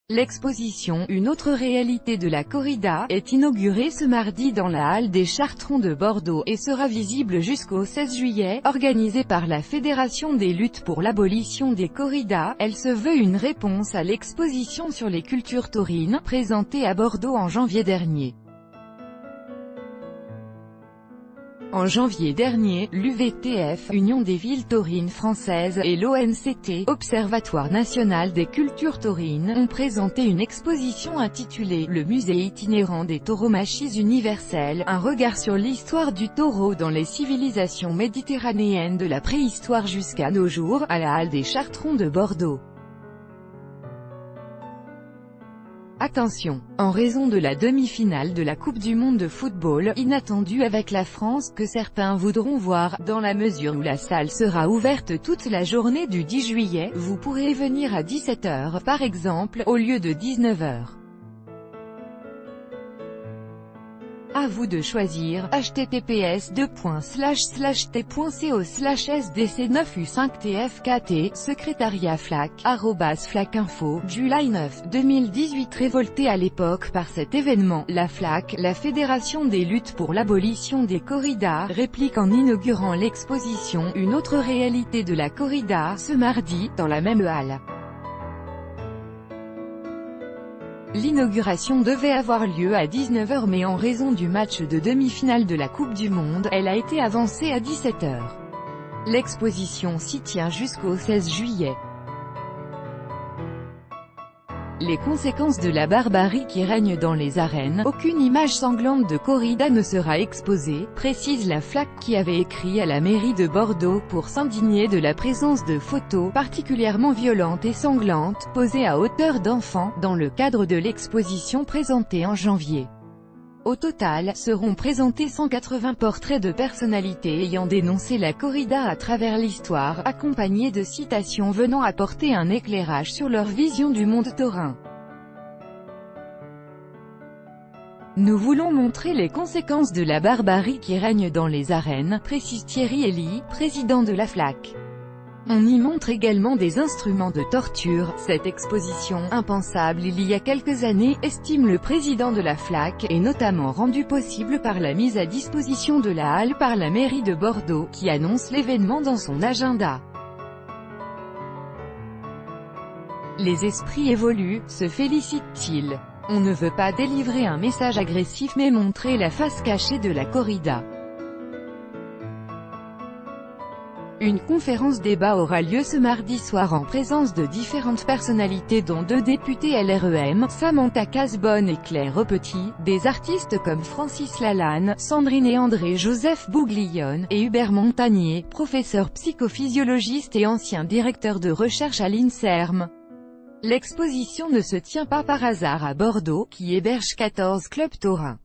L'exposition « Une autre réalité de la corrida » est inaugurée ce mardi dans la halle des Chartrons de Bordeaux, et sera visible jusqu'au 16 juillet, organisée par la Fédération des luttes pour l'abolition des corridas. Elle se veut une réponse à l'exposition sur les cultures taurines, présentée à Bordeaux en janvier dernier. En janvier dernier, l'UVTF, Union des villes taurines françaises, et l'ONCT, Observatoire national des cultures taurines, ont présenté une exposition intitulée « Le musée itinérant des tauromachis universels, un regard sur l'histoire du taureau dans les civilisations méditerranéennes de la préhistoire jusqu'à nos jours » à la halle des Chartrons de Bordeaux. Attention! En raison de la demi-finale de la Coupe du monde de football, inattendue avec la France, que certains voudront voir, dans la mesure où la salle sera ouverte toute la journée du 10 juillet, vous pourrez venir à 17 h, par exemple, au lieu de 19 h. À vous de choisir. https://t.co/sdc9u5tfkt, secrétariat FLAC, @FLAC-info, July 9, 2018. Révoltée à l'époque par cet événement, la FLAC, la Fédération des luttes pour l'abolition des corridas, réplique en inaugurant l'exposition « Une autre réalité de la corrida » ce mardi, dans la même halle. L'inauguration devait avoir lieu à 19 h, mais en raison du match de demi-finale de la Coupe du monde, elle a été avancée à 17 h. L'exposition s'y tient jusqu'au 16 juillet. Les conséquences de la barbarie qui règne dans les arènes, aucune image sanglante de corrida ne sera exposée, précise la FLAC, qui avait écrit à la mairie de Bordeaux pour s'indigner de la présence de photos particulièrement violentes et sanglantes, posées à hauteur d'enfants, dans le cadre de l'exposition présentée en janvier. Au total, seront présentés 180 portraits de personnalités ayant dénoncé la corrida à travers l'histoire, accompagnés de citations venant apporter un éclairage sur leur vision du monde taurin. Nous voulons montrer les conséquences de la barbarie qui règne dans les arènes, précise Thierry Elie, président de la FLAC. On y montre également des instruments de torture. Cette exposition, impensable il y a quelques années, estime le président de la FLAC, est notamment rendue possible par la mise à disposition de la halle par la mairie de Bordeaux, qui annonce l'événement dans son agenda. Les esprits évoluent, se félicite-t-il. On ne veut pas délivrer un message agressif mais montrer la face cachée de la corrida. Une conférence-débat aura lieu ce mardi soir en présence de différentes personnalités dont 2 députés LREM, Samantha Cazbonne et Claire Aupetit, des artistes comme Francis Lalanne, Sandrine et André Joseph Bouglione, et Hubert Montagnier, professeur psychophysiologiste et ancien directeur de recherche à l'INSERM. L'exposition ne se tient pas par hasard à Bordeaux, qui héberge 14 clubs taurins.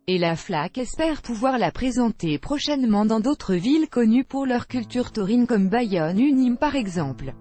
Et la FLAC espère pouvoir la présenter prochainement dans d'autres villes connues pour leur culture taurine comme Bayonne ou Nîmes par exemple.